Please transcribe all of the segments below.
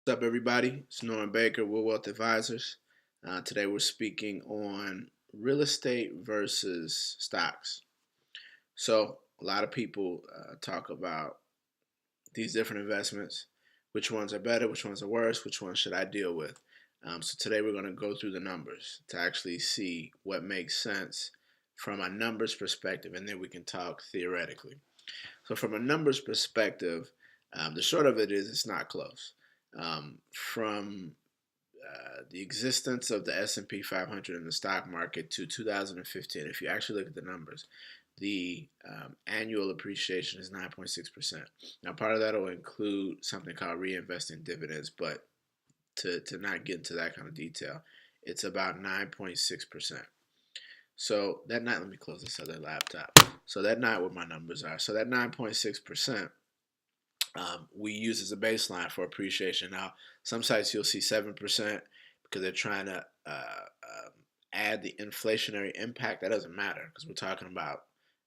What's up, everybody? It's Norman Baker, Will Wealth Advisors. Today we're speaking on real estate versus stocks. So, a lot of people talk about these different investments. Which ones are better? Which ones are worse? Which ones should I deal with? So, today we're going to go through the numbers to actually see what makes sense from a numbers perspective, and then we can talk theoretically. So, from a numbers perspective, the short of it is it's not close. From the existence of the S&P 500 in the stock market to 2015, if you actually look at the numbers, the annual appreciation is 9.6%. Now, part of that will include something called reinvesting dividends, but to not get into that kind of detail, it's about 9.6%. So that night, let me close this other laptop. So that night, what my numbers are. So that 9.6%, we use as a baseline for appreciation. Now, some sites you'll see 7% because they're trying to add the inflationary impact. That doesn't matter because we're talking about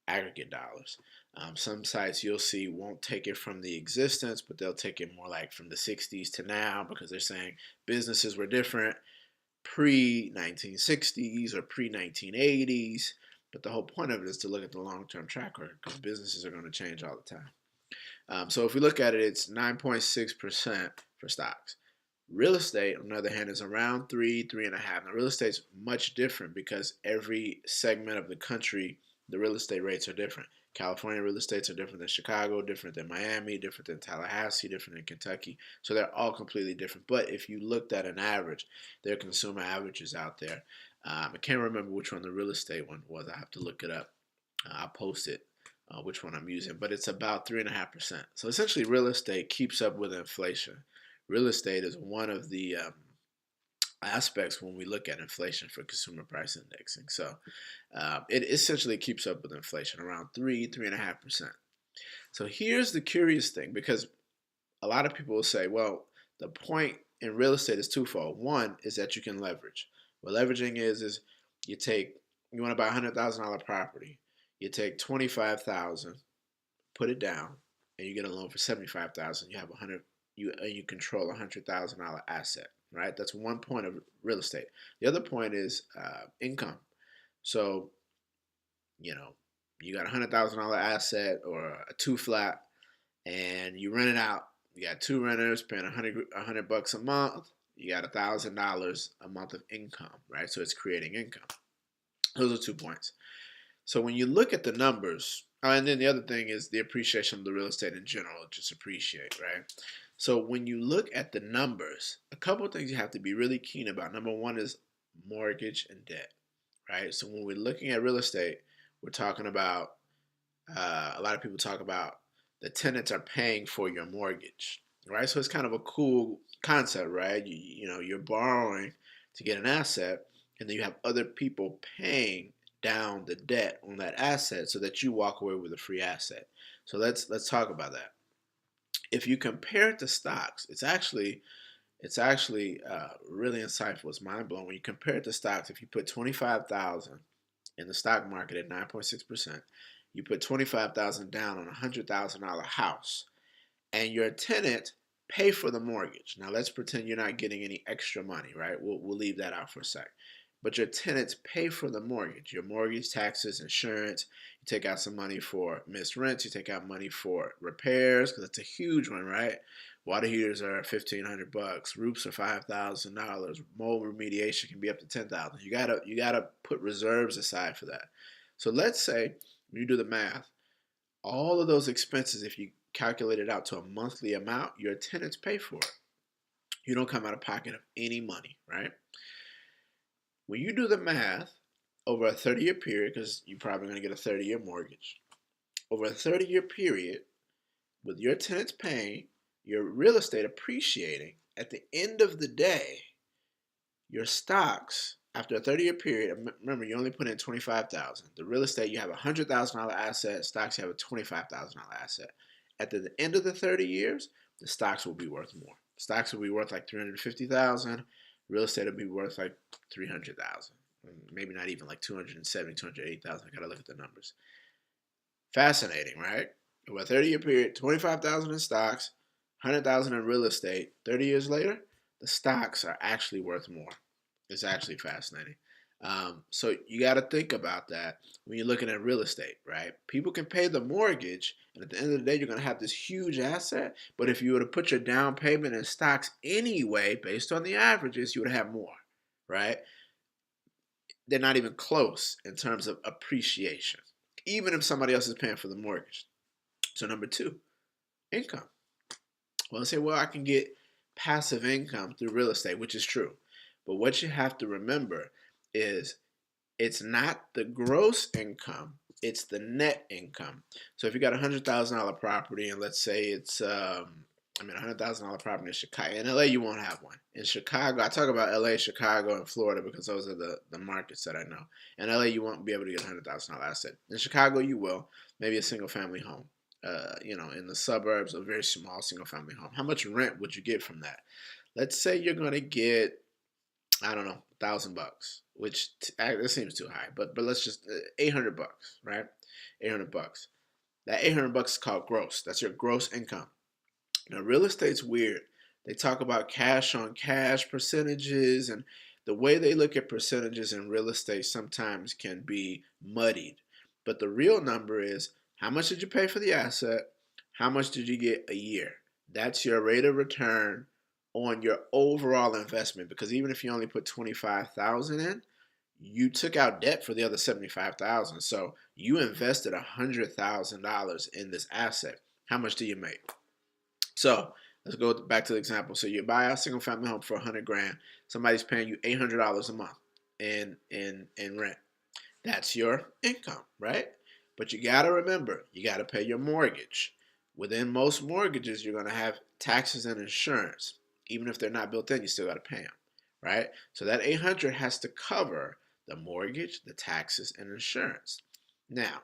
aggregate dollars. Some sites you'll see won't take it from the existence, but they'll take it more like from the 60s to now because they're saying businesses were different pre 1960s or pre 1980s. But the whole point of it is to look at the long term track record because businesses are going to change all the time. So if we look at it, it's 9.6% for stocks. Real estate, on the other hand, is around 3.5. Now, real estate's much different because every segment of the country, the real estate rates are different. California real estates are different than Chicago, different than Miami, different than Tallahassee, different than Kentucky. So they're all completely different. But if you looked at an average, there are consumer averages out there. I can't remember which one the real estate one was. I have to look it up. I'll post it which one I'm using, but it's about 3.5%. So essentially, real estate keeps up with inflation. Real estate is one of the aspects when we look at inflation for consumer price indexing. So it essentially keeps up with inflation around 3.5%. So here's the curious thing, because a lot of people will say, well, the point in real estate is twofold. One is that you can leverage. What leveraging is you want to buy $100,000 property. You take 25,000, put it down, and you get a loan for 75,000. You have 100. You control $100,000 asset, right? That's one point of real estate. The other point is income. So, you know, you got $100,000 asset or a two flat, and you rent it out. You got two renters paying $100 bucks a month. You got $1,000 a month of income, right? So it's creating income. Those are 2 points. So when you look at the numbers, and then the other thing is the appreciation of the real estate in general, just appreciate, right? So when you look at the numbers, a couple of things you have to be really keen about. Number one is mortgage and debt, right? So when we're looking at real estate, we're talking about, a lot of people talk about the tenants are paying for your mortgage, right? So it's kind of a cool concept, right? You're borrowing to get an asset, and then you have other people paying down the debt on that asset so that you walk away with a free asset. So let's talk about that. If you compare it to stocks, it's actually really insightful. It's mind blowing when you compare it to stocks. If you put 25,000 in the stock market at 9.6%, you put 25,000 down on $100,000 house, and your tenant pay for the mortgage. Now let's pretend you're not getting any extra money, right? We'll leave that out for a sec. But your tenants pay for the mortgage, your mortgage, taxes, insurance. You take out some money for missed rents. You take out money for repairs because it's a huge one, right? Water heaters are 1,500 bucks. Roofs are $5,000. Mold remediation can be up to 10,000. You gotta put reserves aside for that. So let's say when you do the math, all of those expenses, if you calculate it out to a monthly amount, your tenants pay for it. You don't come out of pocket of any money, right? When you do the math over a 30-year period, because you're probably going to get a 30-year mortgage, over a 30-year period, with your tenants paying, your real estate appreciating, at the end of the day, your stocks, after a 30-year period, remember you only put in 25,000. The real estate, you have a $100,000 asset. Stocks, you have a $25,000 asset. At the end of the 30 years, the stocks will be worth more. Stocks will be worth like 350,000. Real estate will be worth like 300,000. Maybe not even like 270, 280,000. I gotta look at the numbers. Fascinating, right? Over a 30-year period, 25,000 in stocks, 100,000 in real estate. 30 years later, the stocks are actually worth more. It's actually fascinating. So you got to think about that when you're looking at real estate, right? People can pay the mortgage, and at the end of the day, you're going to have this huge asset. But if you were to put your down payment in stocks anyway, based on the averages, you would have more, right? They're not even close in terms of appreciation, even if somebody else is paying for the mortgage. So number two, income. Well, say, well, I can get passive income through real estate, which is true. But what you have to remember is it's not the gross income, it's the net income. So if you got $100,000 property, and let's say it's $100,000 property in Chicago. In LA, you won't have one. In Chicago, I talk about LA, Chicago, and Florida because those are the markets that I know. In LA, you won't be able to get a $100,000 asset. In Chicago, you will. Maybe a single family home. In the suburbs, a very small single family home. How much rent would you get from that? Let's say you're gonna get, I don't know, $1,000, which that seems too high, but let's just $800, right? $800. That $800 is called gross. That's your gross income. Now, real estate's weird. They talk about cash on cash percentages, and the way they look at percentages in real estate sometimes can be muddied. But the real number is how much did you pay for the asset? How much did you get a year? That's your rate of return on your overall investment, because even if you only put 25,000 in, you took out debt for the other 75,000. So you invested $100,000 in this asset. How much do you make? So let's go back to the example. So you buy a single family home for 100 grand. Somebody's paying you $800 a month in rent. That's your income, right? But you got to remember, you got to pay your mortgage. Within most mortgages, you're going to have taxes and insurance. Even if they're not built in, you still got to pay them, right? So that 800 has to cover the mortgage, the taxes, and insurance. Now,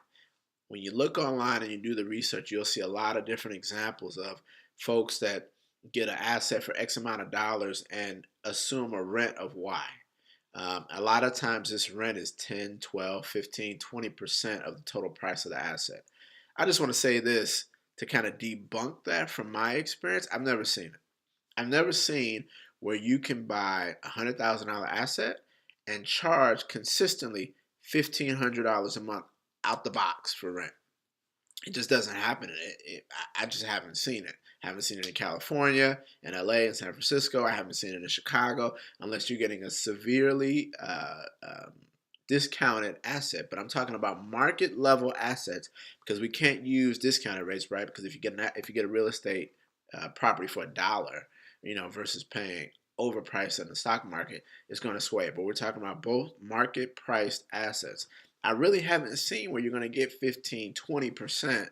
when you look online and you do the research, you'll see a lot of different examples of folks that get an asset for X amount of dollars and assume a rent of Y. A lot of times this rent is 10, 12, 15, 20% of the total price of the asset. I just want to say this to kind of debunk that from my experience. I've never seen it. I've never seen where you can buy a $100,000 asset and charge consistently $1,500 a month out the box for rent. It just doesn't happen. I just haven't seen it. Haven't seen it in California, in LA, in San Francisco. I haven't seen it in Chicago, unless you're getting a severely discounted asset. But I'm talking about market level assets, because we can't use discounted rates, right? Because if you get a real estate property for $1, versus paying overpriced in the stock market, it's going to sway. But we're talking about both market priced assets. I really haven't seen where you're going to get 15, 20%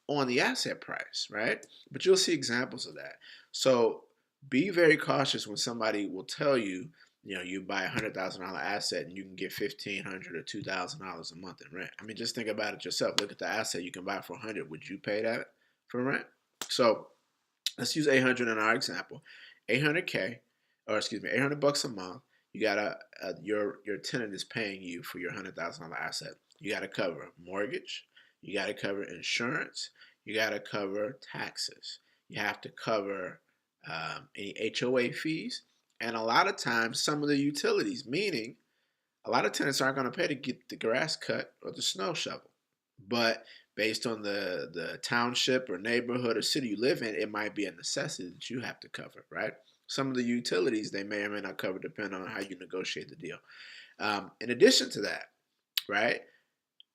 on the asset price, right? But you'll see examples of that. So be very cautious when somebody will tell you, you buy a $100,000 asset and you can get $1,500 or $2,000 a month in rent. I mean, just think about it yourself. Look at the asset you can buy for 100. Would you pay that for rent? So let's use 800 in our example. 800K, or excuse me, $800 a month. You gotta your tenant is paying you for your $100,000 asset. You gotta cover mortgage. You gotta cover insurance. You gotta cover taxes. You have to cover any HOA fees, and a lot of times some of the utilities. Meaning, a lot of tenants aren't going to pay to get the grass cut or the snow shovel, but based on the township or neighborhood or city you live in, it might be a necessity that you have to cover, right? Some of the utilities they may or may not cover, depending on how you negotiate the deal. In addition to that, right,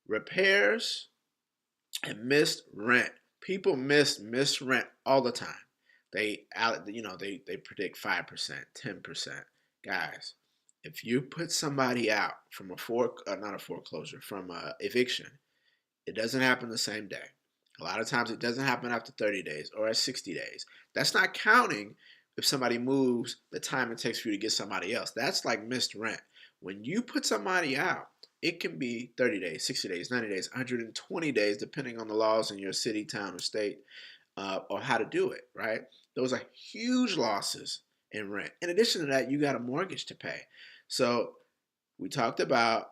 repairs and missed rent. People miss rent all the time. They predict 5%, 10%. Guys, if you put somebody out from not a foreclosure, from a eviction, it doesn't happen the same day. A lot of times it doesn't happen after 30 days or at 60 days. That's not counting if somebody moves the time it takes for you to get somebody else. That's like missed rent. When you put somebody out, it can be 30 days, 60 days, 90 days, 120 days, depending on the laws in your city, town, or state, or how to do it, right? Those are huge losses in rent. In addition to that, you got a mortgage to pay. So we talked about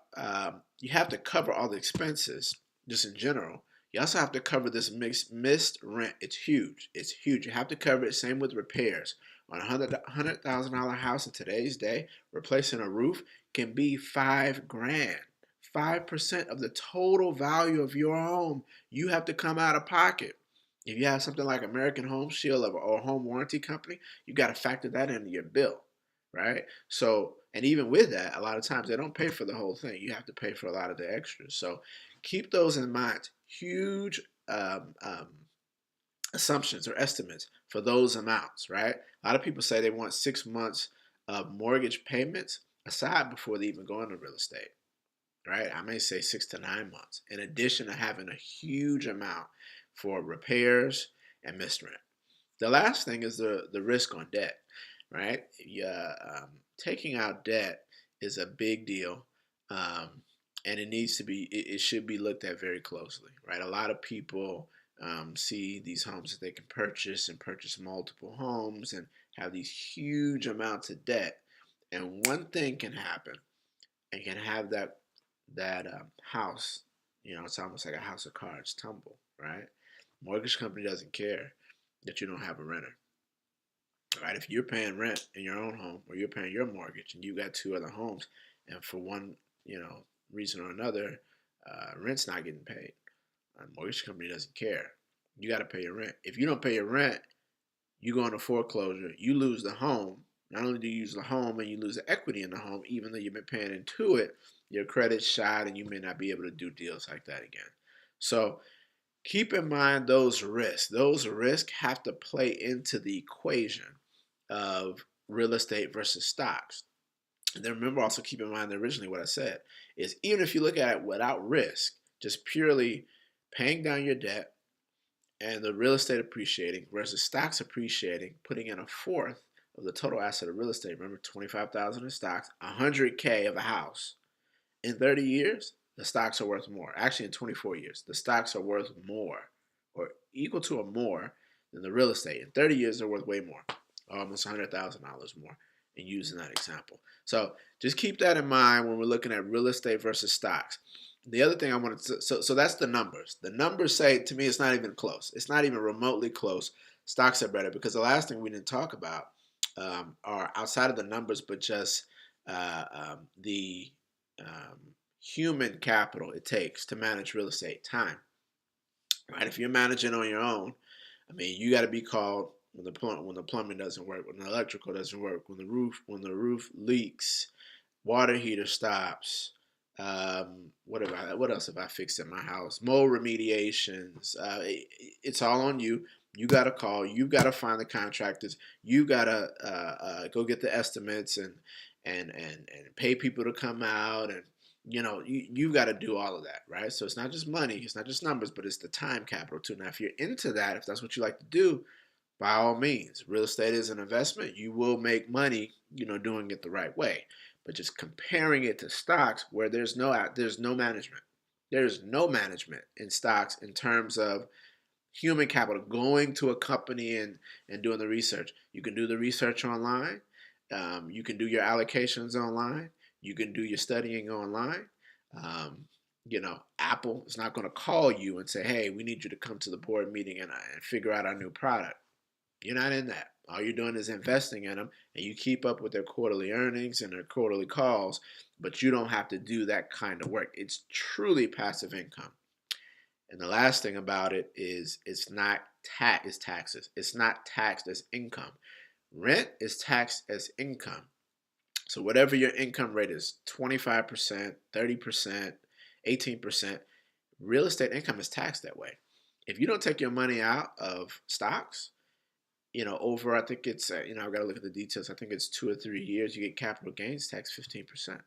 you have to cover all the expenses just in general. You also have to cover this missed rent. It's huge. It's huge. You have to cover it. Same with repairs. On a $100,000 house in today's day, replacing a roof can be $5 grand. 5% of the total value of your home you have to come out of pocket. If you have something like American Home Shield or a home warranty company, you got to factor that into your bill, right? So, and even with that, a lot of times they don't pay for the whole thing. You have to pay for a lot of the extras. So keep those in mind. Huge assumptions or estimates for those amounts, right? A lot of people say they want 6 months of mortgage payments aside before they even go into real estate, right? I may say 6 to 9 months, in addition to having a huge amount for repairs and missed rent. The last thing is the risk on debt, right? Yeah, taking out debt is a big deal, and it should be looked at very closely, right? A lot of people see these homes that they can purchase and purchase multiple homes and have these huge amounts of debt, and one thing can happen and can have that house, it's almost like a house of cards tumble, right? Mortgage company doesn't care that you don't have a renter, right? If you're paying rent in your own home or you're paying your mortgage and you got two other homes, and for one, reason or another, rent's not getting paid, a mortgage company doesn't care. You got to pay your rent. If you don't pay your rent, you go into foreclosure. You lose the home. Not only do you lose the home and you lose the equity in the home, even though you've been paying into it, your credit's shot and you may not be able to do deals like that again. So keep in mind those risks. Those risks have to play into the equation of real estate versus stocks. And then remember, also keep in mind that originally what I said is even if you look at it without risk, just purely paying down your debt and the real estate appreciating versus stocks appreciating, putting in a fourth of the total asset of real estate. Remember, 25,000 in stocks, 100K of a house. In 30 years, the stocks are worth more. Actually, in 24 years, the stocks are worth more or equal to or more than the real estate. In 30 years, they're worth way more, almost $100,000 more, in using that example. So just keep that in mind when we're looking at real estate versus stocks. The other thing I wanted to, so that's the numbers. The numbers say, to me, it's not even close. It's not even remotely close. Stocks are better because the last thing we didn't talk about are outside of the numbers, but just the human capital it takes to manage real estate, time, right? If you're managing on your own, I mean, you got to be called when the plumbing doesn't work, when the electrical doesn't work, when the roof leaks, water heater stops. What else have I fixed in my house? Mold remediations. It's all on you. You got to call. You got to find the contractors. You got to go get the estimates and pay people to come out, and you've got to do all of that, right? So it's not just money, it's not just numbers, but it's the time capital too. Now, if you're into that, if that's what you like to do, by all means, real estate is an investment. You will make money, doing it the right way. But just comparing it to stocks, where there's no management, there's no management in stocks in terms of human capital going to a company and doing the research. You can do the research online. You can do your allocations online. You can do your studying online. Um, Apple is not going to call you and say, "Hey, we need you to come to the board meeting and figure out our new product." You're not in that. All you're doing is investing in them, and you keep up with their quarterly earnings and their quarterly calls, but you don't have to do that kind of work. It's truly passive income. And the last thing about it is it's not taxes. It's not taxed as income. Rent is taxed as income. So whatever your income rate is, 25%, 30%, 18%, real estate income is taxed that way. If you don't take your money out of stocks, over, I think it's, I've got to look at the details. I think it's 2 or 3 years, you get capital gains tax 15%.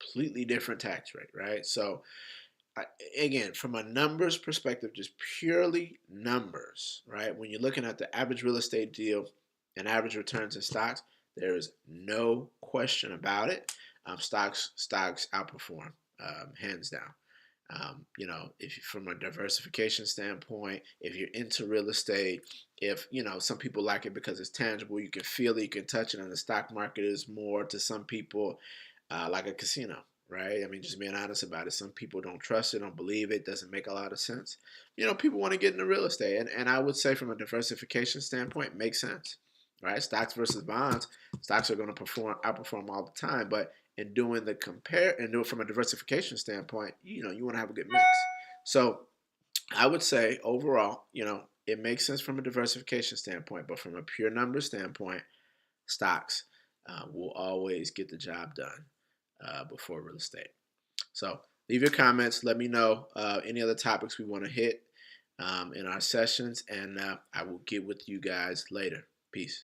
Completely different tax rate, right? So, again, from a numbers perspective, just purely numbers, right? When you're looking at the average real estate deal and average returns in stocks, there is no question about it. Stocks outperform, hands down. If from a diversification standpoint, if you're into real estate, if some people like it because it's tangible, you can feel it, you can touch it, and the stock market is more to some people like a casino, right? I mean, just being honest about it. Some people don't trust it, don't believe it, doesn't make a lot of sense. People want to get into real estate, and I would say from a diversification standpoint, it makes sense, right? Stocks versus bonds. Stocks are going to outperform all the time, but in doing the compare and do it from a diversification standpoint, you want to have a good mix. So I would say overall, it makes sense from a diversification standpoint, but from a pure number standpoint, stocks will always get the job done before real estate. So leave your comments. Let me know any other topics we want to hit in our sessions, and I will get with you guys later. Peace.